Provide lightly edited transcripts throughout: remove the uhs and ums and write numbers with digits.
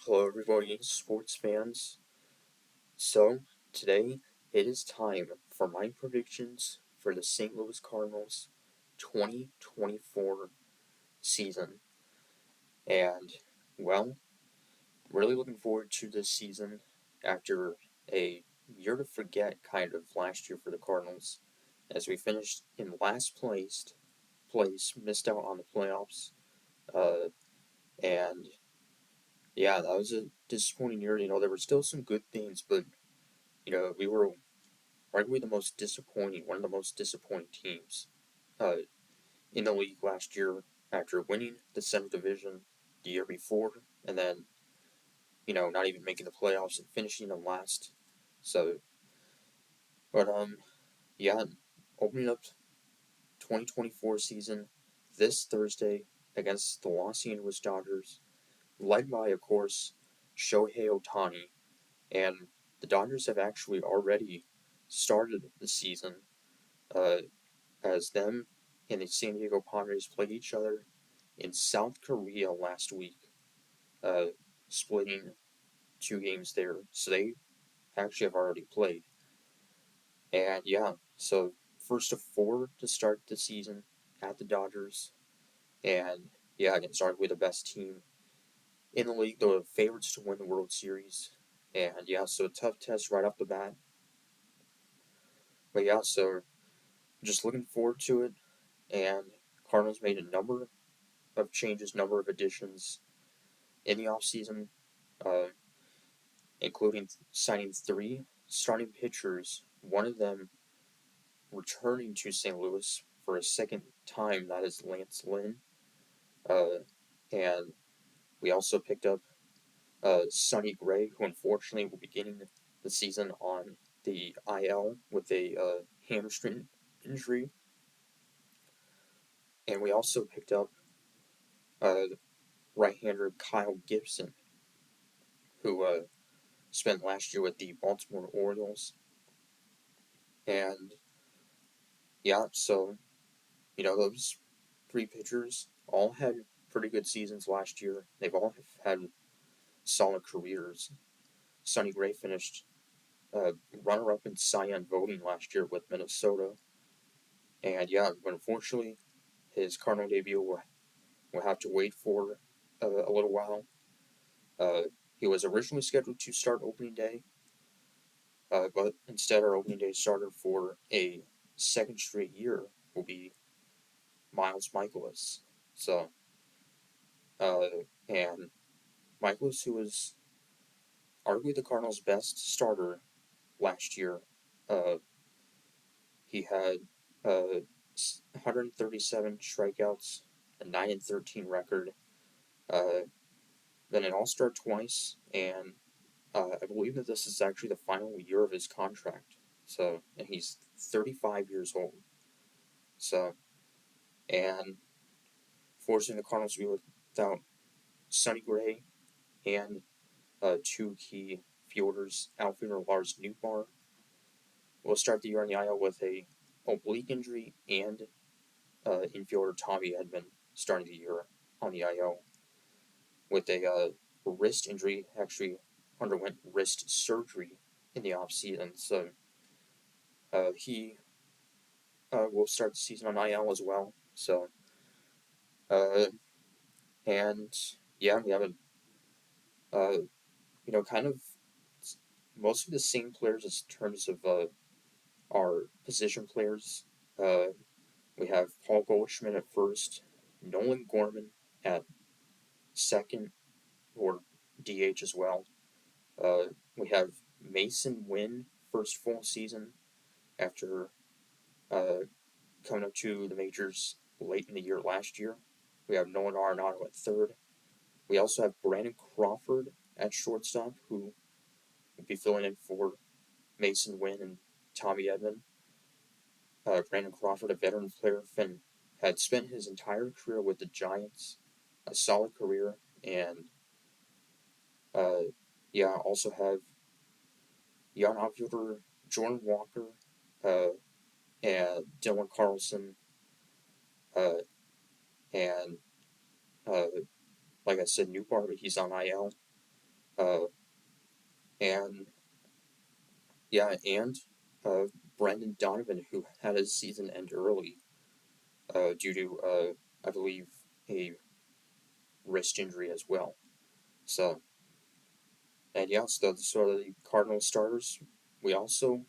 Hello, everybody, sports fans. So, today it is time for my predictions for the St. Louis Cardinals 2024 season. And, well, really looking forward to this season after a year to forget kind of last year for the Cardinals, as we finished in last place, missed out on the playoffs, uh, and yeah, that was a disappointing year. There were still some good things, but we were arguably one of the most disappointing teams uh, in the league last year after winning the Central Division the year before, and then not even making the playoffs and finishing in last. So, but yeah, opening up 2024 season this Thursday against the Los Angeles Dodgers, led by, of course, Shohei Ohtani, and the Dodgers have actually already started the season uh, as them and the San Diego Padres played each other in South Korea last week, uh, splitting two games there. So they actually have already played. And yeah, so first of four to start the season at the Dodgers. And yeah, against arguably the best team in the league, the favorites to win the World Series. And yeah, so a tough test right off the bat. But yeah, so just looking forward to it. And Cardinals made a number of changes, number of additions in the offseason, uh, including signing three starting pitchers, one of them returning to St. Louis for a second time, that is Lance Lynn. Uh, and we also picked up Sonny Gray, who unfortunately will be beginning the season on the IL with a hamstring injury. And we also picked up uh, right-hander Kyle Gibson, who spent last year with the Baltimore Orioles. And yeah, so those three pitchers all had pretty good seasons last year. They've all had solid careers. Sonny Gray finished runner-up in Cy Young voting last year with Minnesota. And yeah, but unfortunately, his Cardinal debut will have to wait for a little while. Uh, he was originally scheduled to start opening day, but instead our opening day starter for a second straight year will be Miles Michaelis. So, uh, and Michaelis, who was arguably the Cardinals' best starter last year, uh, he had 137 strikeouts, a 9-13 record, uh, been an All-Star twice, and I believe that this is actually the final year of his contract. So, and he's 35 years old. So, and forcing the Cardinals to be without Sonny Gray and two key fielders, outfielder Lars Nootbaar will start the year on the IL with a oblique injury, and infielder Tommy Edman starting the year on the IL with a wrist injury. Actually, underwent wrist surgery in the offseason, so he will start the season on IL as well. So, uh, and yeah, we have kind of mostly the same players as terms of our position players. Uh, we have Paul Goldschmidt at first, Nolan Gorman at second, or DH as well. We have Mason Wynn first full season after uh, coming up to the majors late in the year last year. We have Nolan Arenado at third. We also have Brandon Crawford at shortstop, who will be filling in for Mason Wynn and Tommy Edman. Brandon Crawford, a veteran player, had spent his entire career with the Giants, a solid career, and uh, yeah, also have young outfielder Jordan Walker, uh, and Dylan Carlson, uh, and like I said, Nootbaar, but he's on IL. Uh, and yeah, and uh, Brendan Donovan, who had his season end early due to, I believe, a wrist injury as well. So, and yeah, so those are the Cardinal starters. We also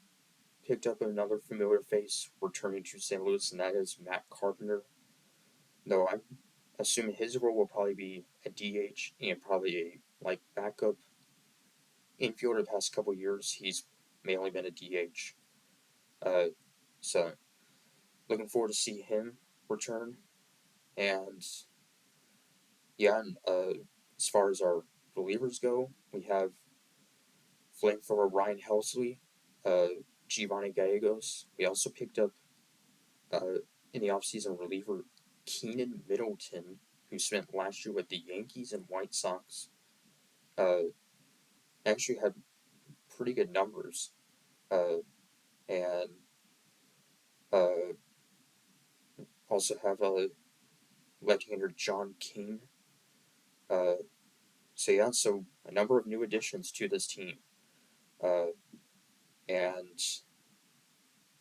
picked up another familiar face returning to St. Louis, and that is Matt Carpenter. Though I assume his role will probably be a DH and probably a like backup infielder the past couple years. He's mainly been a DH. Uh, so looking forward to see him return. And yeah, and, as far as our relievers go, we have flamethrower Ryan Helsley, uh, Giovanni Gallegos. We also picked up in the offseason reliever Keenan Middleton, who spent last year with the Yankees and White Sox. Uh, actually had pretty good numbers. Uh, and uh, also have left-hander John King. Uh, so yeah, so a number of new additions to this team. Uh, and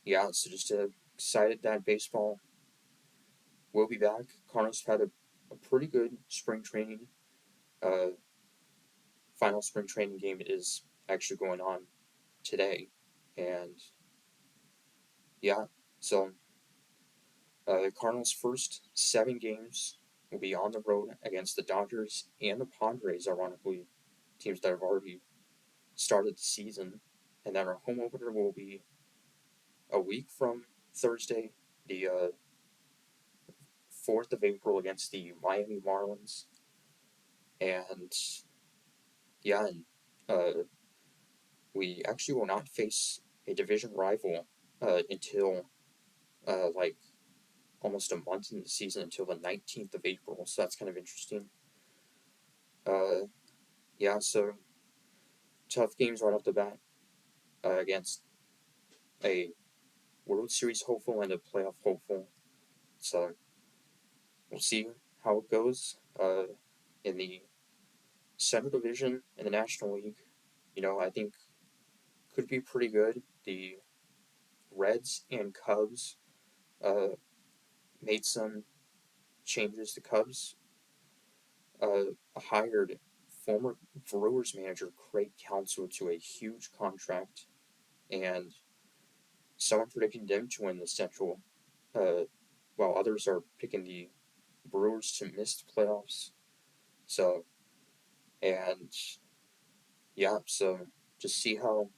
yeah, so just excited that baseball will be back. Cardinals had a pretty good spring training. Uh, Final spring training game is actually going on today, and yeah, so the Cardinals' first 7 games will be on the road against the Dodgers and the Padres. Ironically, teams that have already started the season, and then our home opener will be a week from Thursday, the 4th of April against the Miami Marlins, and yeah, and we actually will not face a division rival until like almost a month in the season until the 19th of April. So that's kind of interesting. Uh, yeah, so tough games right off the bat against a World Series hopeful and a playoff hopeful. So we'll see how it goes in the Central Division in the National League. I think could be pretty good. The Reds and Cubs uh, made some changes. The Cubs hired former Brewers manager Craig Counsell to a huge contract, and some are predicting them to win the Central, uh, while others are picking the Brewers to miss the playoffs. So, and yeah, so just see how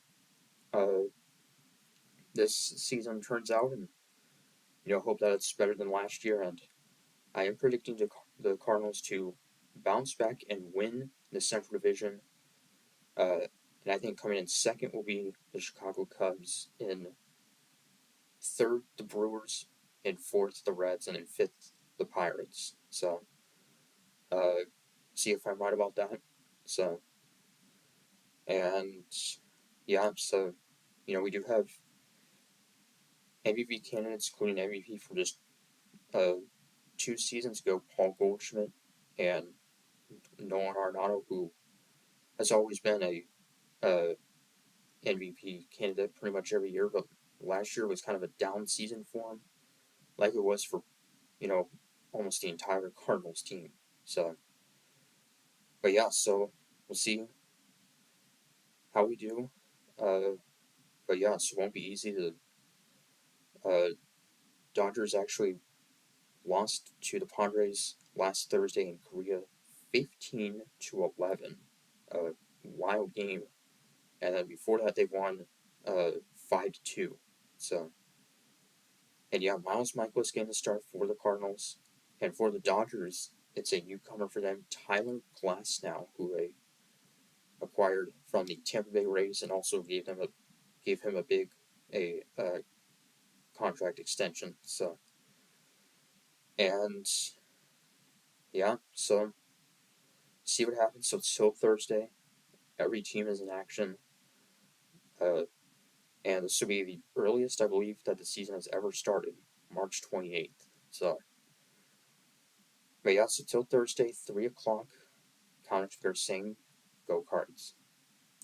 uh, this season turns out, and hope that it's better than last year. And I am predicting the Cardinals to bounce back and win the Central Division. And I think coming in second will be the Chicago Cubs. In third, the Brewers. In fourth, the Reds. And in fifth, the Pirates. So, uh, see if I'm right about that. So, and yeah, so, we do have MVP candidates, including MVP from just 2 seasons ago, Paul Goldschmidt and Nolan Arenado, who has always been a MVP candidate pretty much every year, but last year was kind of a down season for him, like it was for almost the entire Cardinals team. So, but yeah, so we'll see how we do. Uh, but yeah, so it won't be easy to. Dodgers actually lost to the Padres last Thursday in Korea, 15-11. A wild game, and then before that they won 5-2. So, and yeah, Miles Michaelis getting the start for the Cardinals. And for the Dodgers, it's a newcomer for them, Tyler Glasnow, who they acquired from the Tampa Bay Rays and also gave him a big contract extension. So, and yeah, so see what happens. So it's till Thursday. Every team is in action. Uh, and this will be the earliest, I believe, that the season has ever started, March 28th. So, but yeah, so till Thursday, 3 o'clock, Connors, they're saying Go Cards.